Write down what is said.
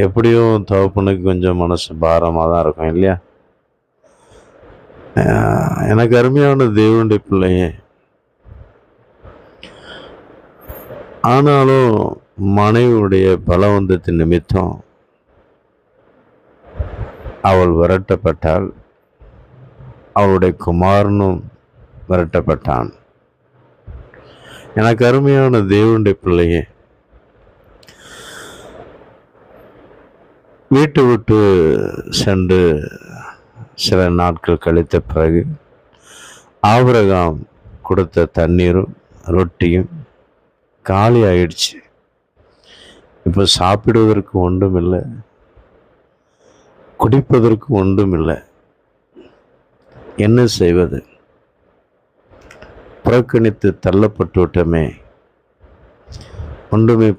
எப்படியும் தகப்பனுக்கு கொஞ்சம் மனசு பாரமாக தான் இருக்கும் இல்லையா? எனக்கு அருமையான தேவனுடைய பிள்ளையே, ஆனாலும் மனைவியுடைய பலவந்தத்தின் நிமித்தம் அவள் விரட்டப்பட்டாள். அவளுடைய குமாரனும் விரட்டப்பட்டான். எனக்கு அருமையான தேவனுடைய பிள்ளையே, வீட்டை விட்டு சென்று சில நாட்கள் கழித்த பிறகு ஆபிரகாம் கொடுத்த தண்ணீரும் ரொட்டியும் காலி ஆயிடுச்சு. இப்போ சாப்பிடுவதற்கு ஒன்றும் இல்லை, குடிப்பதற்கு ஒன்றும் இல்லை. என்ன செய்வது? புறக்கணித்து தள்ளப்பட்டு விட்டோமே, ஒன்றுமே